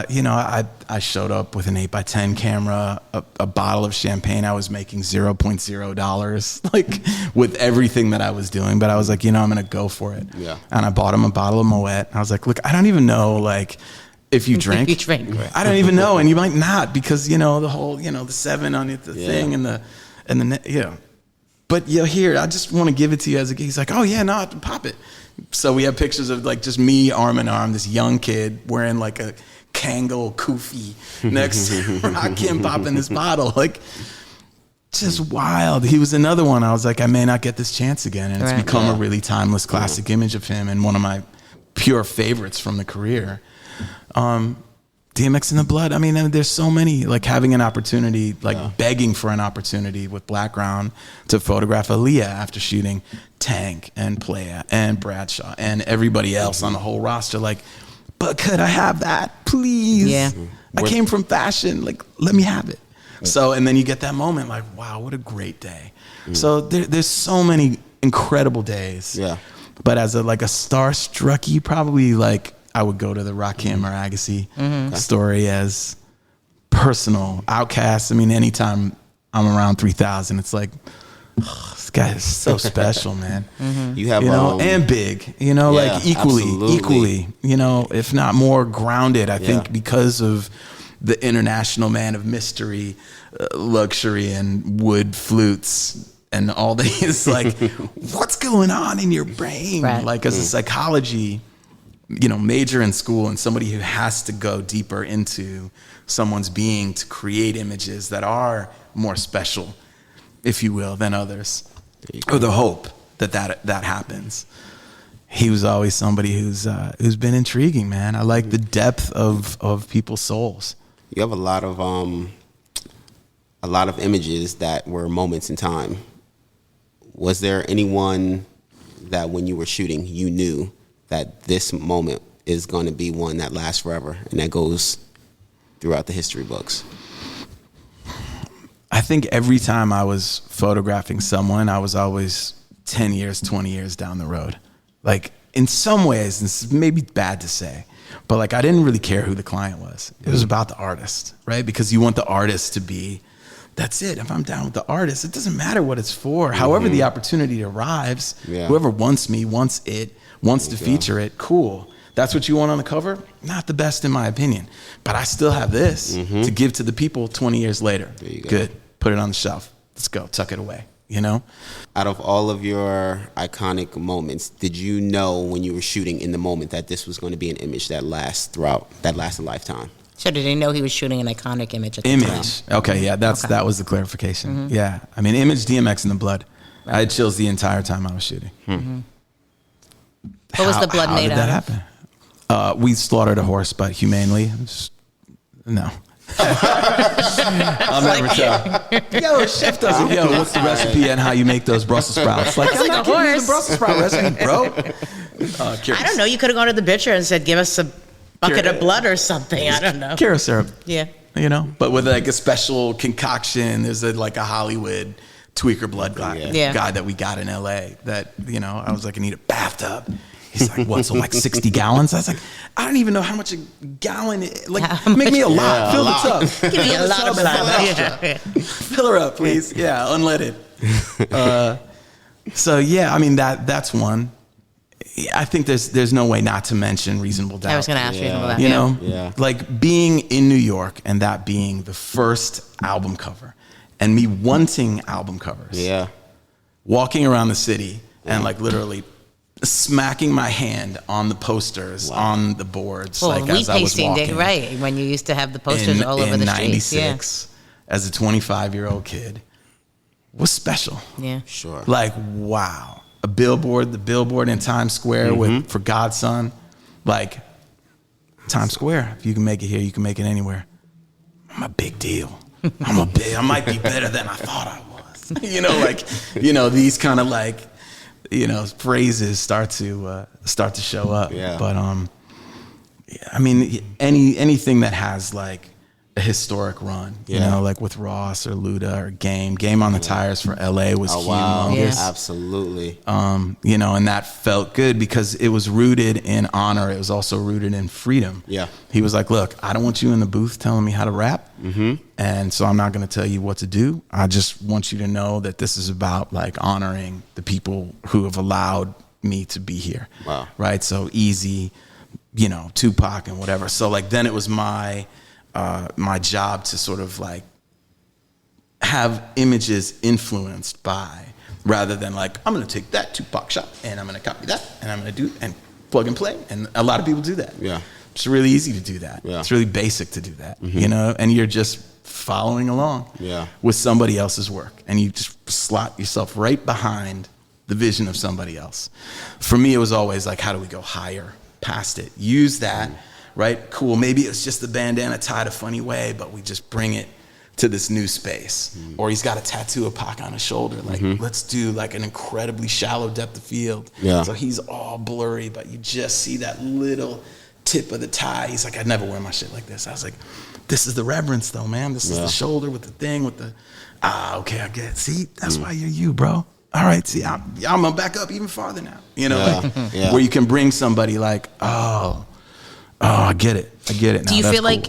You know, I showed up with an 8x10 camera, a bottle of champagne. I was making $0.0, like with everything that I was doing. But I was like, you know, I'm going to go for it. Yeah. And I bought him a bottle of Moet. I was like, look, I don't even know, like, if you drink. You drink. I don't even know. And you might not because, you know, the whole, you know, the 7 on it, the thing and the, you know. But, you know, here, I just want to give it to you as a, he's like, oh, yeah, no, pop it. So we have pictures of like just me arm in arm, this young kid wearing like a Kangol kufi next to Rakim popping this bottle. Like, just wild. He was another one. I was like, I may not get this chance again. And it's become a really timeless classic image of him and one of my pure favorites from the career. DMX in the blood. I mean, there's so many, like having an opportunity, like begging for an opportunity with Blackground to photograph Aaliyah after shooting Tank and Playa and Bradshaw and everybody else on the whole roster. Like, but could I have that, please? Yeah. I came from fashion. Like, let me have it. So, and then you get that moment like, wow, what a great day. So there's so many incredible days. Yeah. But as a starstruck, probably like, I would go to the Rakim or Agassi story as personal. Outcast, I mean, anytime I'm around 3000, it's like, oh, this guy is so special, man. You have, and big, you know, like equally, you know, if not more grounded, I think, because of the international man of mystery, luxury, and wood flutes. And all these, like, what's going on in your brain? Right. Like, as a psychology, you know, major in school and somebody who has to go deeper into someone's being to create images that are more special, if you will, than others, or the hope that happens. He was always somebody who's been intriguing, man. I like the depth of people's souls. You have a lot of images that were moments in time. Was there anyone that when you were shooting, you knew that this moment is going to be one that lasts forever and that goes throughout the history books? I think every time I was photographing someone, I was always 10 years, 20 years down the road. Like, in some ways, this is maybe bad to say, but like, I didn't really care who the client was. It was about the artist, right? Because you want the artist to be, that's it. If I'm down with the artist, it doesn't matter what it's for. However the opportunity arrives, whoever wants me, wants it, wants to feature it, cool. That's what you want on the cover? Not the best in my opinion. But I still have this to give to the people 20 years later. There you go. Good. Put it on the shelf. Let's go. Tuck it away. You know? Out of all of your iconic moments, did you know when you were shooting in the moment that this was going to be an image that lasts a lifetime? So did he know he was shooting an iconic image at the time? Okay, yeah, that was the clarification. Yeah. I mean, image DMX in the blood. I had chills the entire time I was shooting. What was the blood made out of? How did that happen? We slaughtered a horse, but humanely. No. I'll never tell. Yo, a chef doesn't. Yo, what's the recipe and how you make those Brussels sprouts? Like, I'm not giving you the Brussels sprout recipe, bro. I don't know. You could have gone to the butcher and said, give us a bucket of blood or something. I don't know. Karo syrup. Yeah. You know, but with like a special concoction. There's like a Hollywood tweaker blood guy that we got in LA that, you know, I was like, I need a bathtub. He's like, what, so like 60 gallons? I was like, I don't even know how much a gallon is. Like, make me a lot. Fill the tub. Give me a lot of blood. Fill her up, please. Yeah, unleaded. So, yeah, I mean, that's one. I think there's no way not to mention Reasonable Doubt. I was going to ask Reasonable Doubt. You know, like being in New York and that being the first album cover and me wanting album covers. Yeah. Walking around the city and like literally smacking my hand on the posters, on the boards, like as I was walking. Right, when you used to have the posters all over the streets. In 96, as a 25-year-old kid, was special. Yeah. Sure. Like, wow. The billboard in Times Square with For God's Son. Like, Times Square. If you can make it here, you can make it anywhere. I'm a big deal. I might be better than I thought I was. These kind of like, phrases start to show up. Yeah. But I mean, anything that has like a historic run, like with Ross or Luda or Game on the tires for LA was humongous. Wow. Yeah. Absolutely. And that felt good because it was rooted in honor. It was also rooted in freedom. Yeah. He was like, look, I don't want you in the booth telling me how to rap. Mm-hmm. And so I'm not going to tell you what to do. I just want you to know that this is about like honoring the people who have allowed me to be here. Wow. Right. So Easy, Tupac and whatever. So like, then it was my job to sort of like have images influenced by, rather than like, I'm going to take that Tupac shot and I'm going to copy that and I'm going to do and plug and play. And a lot of people do that. Yeah. It's really easy to do that. Yeah. It's really basic to do that, and you're just following along with somebody else's work, and you just slot yourself right behind the vision of somebody else. For me, it was always like, how do we go higher past it? Use that. Right? Cool. Maybe it's just the bandana tied a funny way, but we just bring it to this new space. Or he's got a tattoo of Pac on his shoulder. Like, let's do like an incredibly shallow depth of field. Yeah. So he's all blurry, but you just see that little tip of the tie. He's like, I'd never wear my shit like this. I was like, this is the reverence though, man. This is the shoulder with the thing with the, okay, I get it. See, that's why you're you, bro. All right, see, I'm gonna back up even farther now. Where you can bring somebody like, oh, I get it. Do you feel like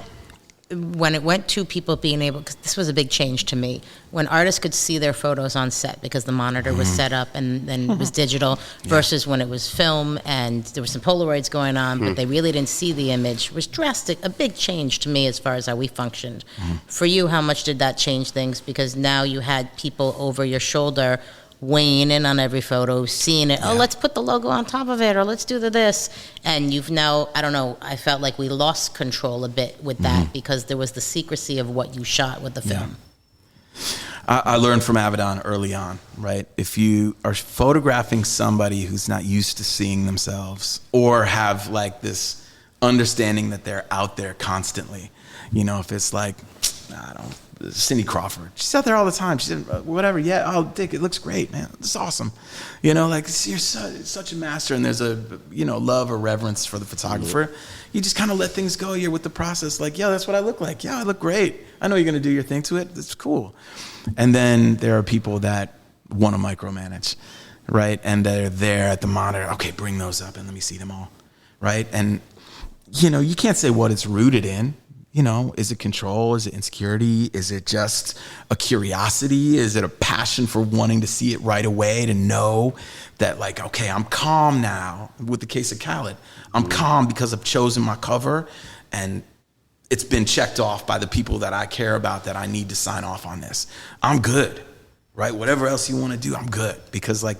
when it went to people being able, because this was a big change to me, when artists could see their photos on set because the monitor was set up and then it was digital, versus when it was film and there were some Polaroids going on, but they really didn't see the image, was drastic, a big change to me as far as how we functioned. For you, how much did that change things? Because now you had people over your shoulder weighing in on every photo, seeing it, let's put the logo on top of it, or let's do this. And you've now, I don't know, I felt like we lost control a bit with that because there was the secrecy of what you shot with the film. I learned from Avedon early on, right? If you are photographing somebody who's not used to seeing themselves or have like this understanding that they're out there constantly, if it's like, I don't Cindy Crawford. She's out there all the time. She said, whatever, Dick, it looks great, man. It's awesome. Like, you're such a master, and there's a, love or reverence for the photographer. You just kind of let things go. You're with the process. Like, that's what I look like. Yeah, I look great. I know you're going to do your thing to it. That's cool. And then there are people that want to micromanage, right? And they're there at the monitor. Okay, bring those up and let me see them all, right? And, you can't say what it's rooted in. Is it control? Is it insecurity? Is it just a curiosity? Is it a passion for wanting to see it right away, to know that like, okay, I'm calm now? With the case of Khaled, I'm calm because I've chosen my cover and it's been checked off by the people that I care about that I need to sign off on this. I'm good, right? Whatever else you want to do, I'm good. Because like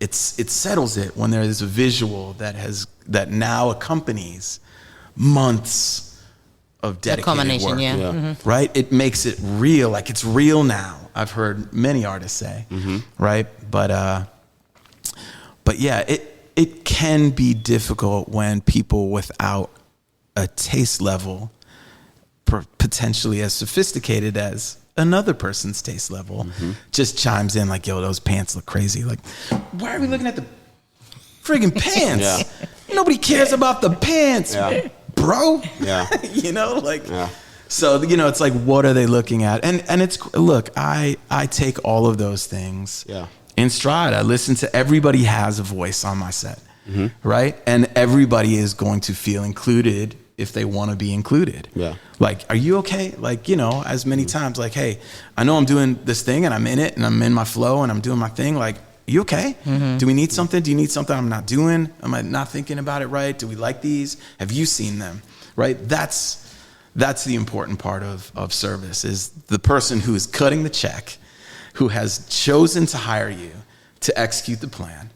it settles it when there is a visual that now accompanies months of dedicated work, right? It makes it real, like it's real now. I've heard many artists say, right? But yeah, it can be difficult when people without a taste level, potentially as sophisticated as another person's taste level, just chimes in like, yo, those pants look crazy. Like, why are we looking at the friggin' pants? Nobody cares about the pants. Bro, so it's like, what are they looking at? And it's, look, I take all of those things in stride. I listen to, everybody has a voice on my set, right? And everybody is going to feel included if they want to be included. Like, are you okay? Like, as many times, like, hey, I know I'm doing this thing and I'm in it and I'm in my flow and I'm doing my thing. Like, you okay? Do we need something? Do you need something I'm not doing? Am I not thinking about it right? Do we like these? Have you seen them? Right? That's the important part of service, is the person who is cutting the check, who has chosen to hire you to execute the plan.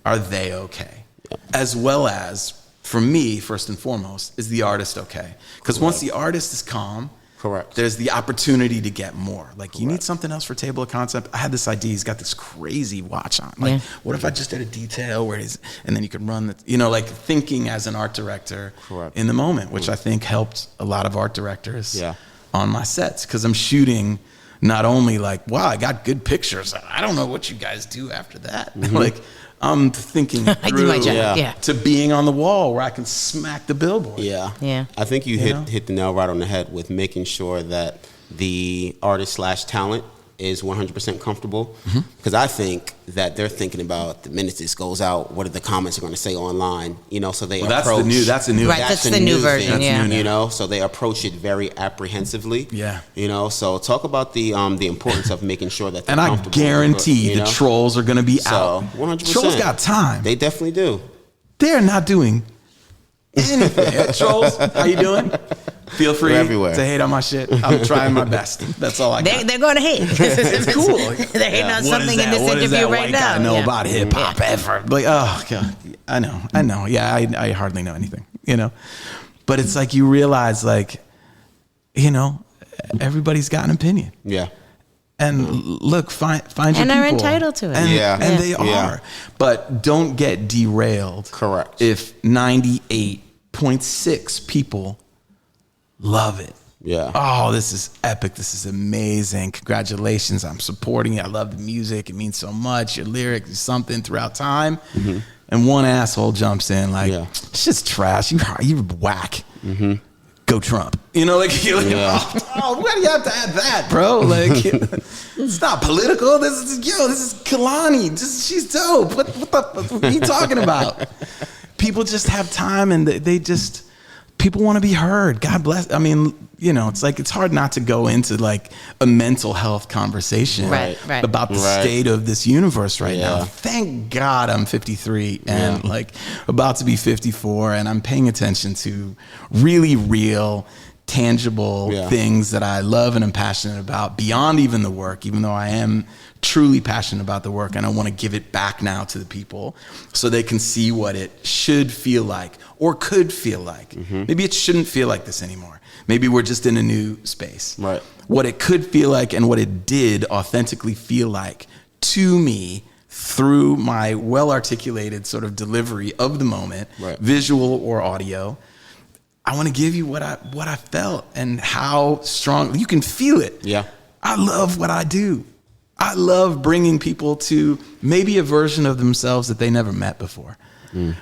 Are they okay? As well as, for me, first and foremost, is the artist okay? Because once the artist is calm, there's the opportunity to get more. Like, you need something else for table of concept. I had this idea. He's got this crazy watch on. Like, what if I just did a detail where he's, and then you could run the, like thinking as an art director in the moment, which I think helped a lot of art directors on my sets because I'm shooting not only like, wow, I got good pictures. I don't know what you guys do after that. Like, I'm thinking I do my through job. to being on the wall where I can smack the billboard. Yeah. I think you hit the nail right on the head with making sure that the artist / talent is 100% comfortable. Because I think that they're thinking about the minute this goes out, what are the comments are going to say online, you know, so they approach. That's the new Right, that's the new version, thing, you know, so they approach it very apprehensively. Yeah. You know, so talk about the importance of making sure that they're And I comfortable. guarantee the trolls are going to be out. 100%. Trolls got time. They definitely do. They're not doing anything. Trolls, how you doing? Feel free to hate on my shit. I'm trying my best. That's all I got. They're going to hate. It's cool. They're hating on something in this interview right now. I know about hip hop ever. Like, oh god, I know. Yeah, I hardly know anything. You know, but it's like you realize, like, you know, everybody's got an opinion. Yeah. And look, find your people. And are entitled to it. And they are. But don't get derailed. Correct. If 98.6 people love it. Yeah. Oh, this is epic. This is amazing. Congratulations. I'm supporting you. I love the music. It means so much. Your lyrics is something throughout time. And one asshole jumps in like, it's just trash. You're whack. Go Trump. You know, like, you're like, oh, why do you have to add that, bro? Like, it's not political. This is Kalani. She's dope. What are you talking about? People just have time and they just, people want to be heard. God bless. I mean, you know, it's like, it's hard not to go into like a mental health conversation about the state of this universe right now. Thank God I'm 53 and like about to be 54 and I'm paying attention to really real, tangible things that I love and am passionate about beyond even the work, even though I am truly passionate about the work and I want to give it back now to the people so they can see what it should feel like or could feel like. Maybe it shouldn't feel like this anymore. Maybe we're just in a new space. Right. What it could feel like and what it did authentically feel like to me through my well-articulated sort of delivery of the moment, visual or audio. I want to give you what I felt and how strong you can feel it. Yeah. I love what I do. I love bringing people to maybe a version of themselves that they never met before.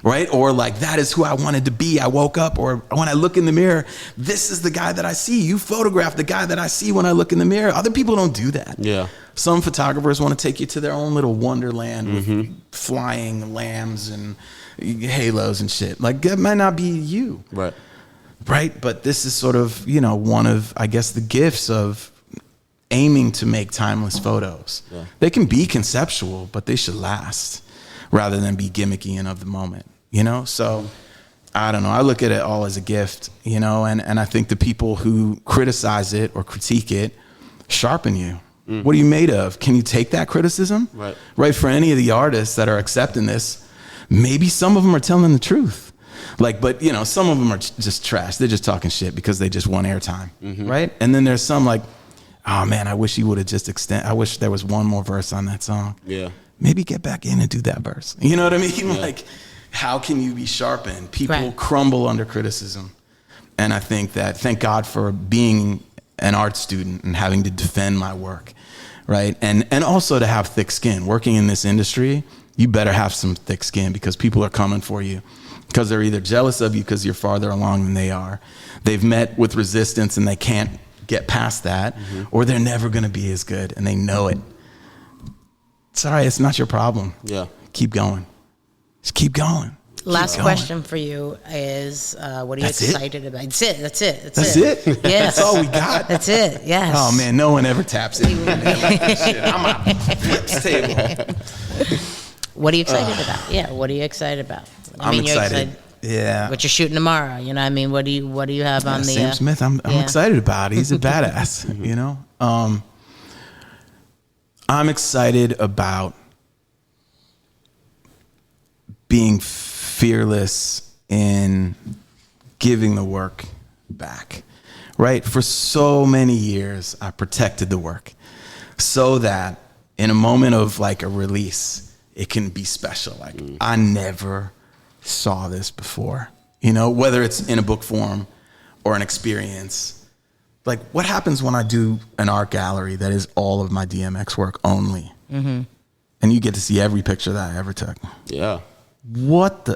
Right? Or like, that is who I wanted to be. I woke up, or when I look in the mirror, this is the guy that I see. You photograph the guy that I see when I look in the mirror. Other people don't do that. Yeah. Some photographers want to take you to their own little wonderland with flying lambs and halos and shit. Like, that might not be you. Right. Right? But this is sort of, you know, one of, I guess, the gifts of aiming to make timeless photos. They can be conceptual, but they should last rather than be gimmicky and of the moment, you know? So I don't know. I look at it all as a gift, you know, and I think the people who criticize it or critique it sharpen you. What are you made of? Can you take that criticism? Right. For any of the artists that are accepting this, maybe some of them are telling the truth. Like, but you know, some of them are just trash. They're just talking shit because they just want airtime. Right. And then there's some like, oh man, I wish he would have just I wish there was one more verse on that song. Yeah. Maybe get back in and do that verse. You know what I mean? Like, how can you be sharpened? People crumble under criticism. And I think that, thank God for being an art student and having to defend my work, right? And also to have thick skin. Working in this industry, you better have some thick skin because people are coming for you because they're either jealous of you because you're farther along than they are. They've met with resistance and they can't get past that, or they're never going to be as good and they know it. Sorry, it's not your problem. Yeah. Keep going. Just keep going. Last question for you is, what are you excited about? That's it. That's it? Yes. That's all we got? That's it, yes. Oh, man, no one ever taps in. Shit, I'm on flips table. What are you excited about? Yeah, what are you excited about? I'm excited. Yeah. What you're shooting tomorrow, you know what I mean? What do you have on the... Sam Smith, I'm excited about it. He's a badass, you know? I'm excited about being fearless in giving the work back, right? For so many years, I protected the work so that in a moment of like a release, it can be special. Like, I never saw this before, you know, whether it's in a book form or an experience like, what happens when I do an art gallery that is all of my DMX work only? Mm-hmm. And you get to see every picture that I ever took. Yeah. What?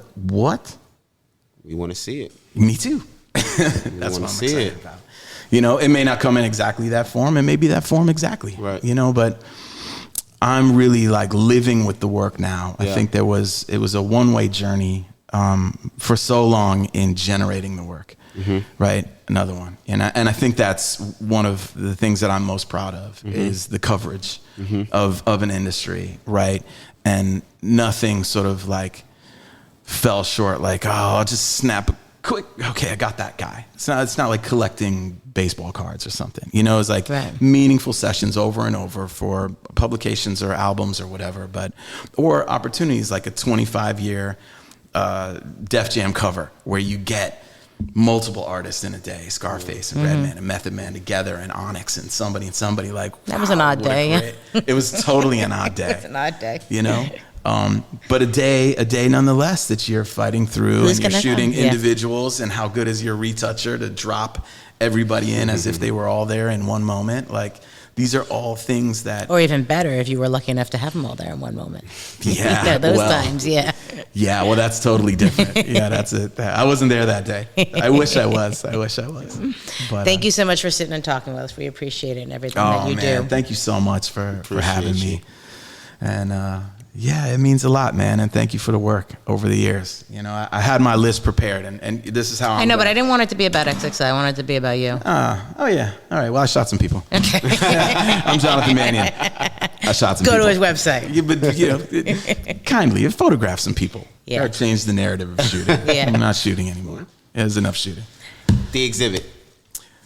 We want to see it. Me too. That's what I'm excited about. You know, it may not come in exactly that form, and maybe that form exactly. Right. You know, but I'm really like living with the work now. I think it was a one-way journey for so long in generating the work. Mm-hmm. Right. Another one. And I think that's one of the things that I'm most proud of mm-hmm. is the coverage mm-hmm. of an industry. Right. And nothing sort of like fell short, like, oh, I'll just snap a quick, okay, I got that guy. It's not like collecting baseball cards or something. You know, it's like meaningful sessions over and over for publications or albums or whatever, or opportunities like a 25-year Def Jam cover where you get multiple artists in a day, Scarface and Redman and Method Man together, and Onyx and somebody like, that was an odd day. It was totally an odd day. It's an odd day. You know? But a day nonetheless that you're fighting through and you're shooting individuals, and how good is your retoucher to drop everybody in as if they were all there in one moment. Like, these are all things that... Or even better, if you were lucky enough to have them all there in one moment. Yeah. Those times, yeah. Yeah, well, that's totally different. Yeah, that's it. I wasn't there that day. I wish I was. But, thank you so much for sitting and talking with us. We appreciate it and everything that you do. Thank you so much for having me. And... yeah, it means a lot, man, and thank you for the work over the years. You know, I had my list prepared, and this is how I know, but I didn't want it to be about XXL. I wanted it to be about you. Oh, yeah. All right, well, I shot some people. Okay. I'm Jonathan Mannion. I shot some people. Go to his website. Yeah, but, you know, kindly, photograph some people. Yeah. Or change the narrative of shooting. Yeah. I'm not shooting anymore. There's enough shooting. The exhibit.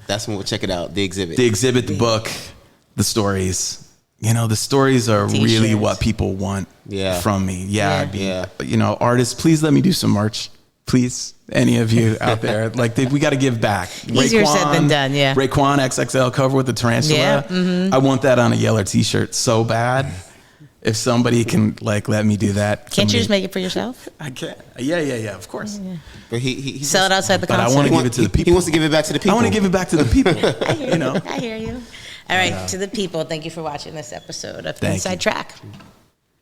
That's when we'll check it out. The exhibit. The exhibit, the book, the stories. You know, the stories are T-shirts. Really what people want from me. Yeah. You know, artists, please let me do some merch. Please, any of you out there. Like, we got to give back. Easier said than done, yeah. Raekwon XXL cover with the tarantula. Yeah. Mm-hmm. I want that on a Yeller t-shirt so bad. If somebody can, like, let me do that. Can't you just make it for yourself? I can't. Yeah, of course. Yeah. But he sell it outside the concert. But I want to give it to the people. He wants to give it back to the people. I want to give it back to the people. I hear you know? I hear you. All right, to the people, thank you for watching this episode of Inside Track.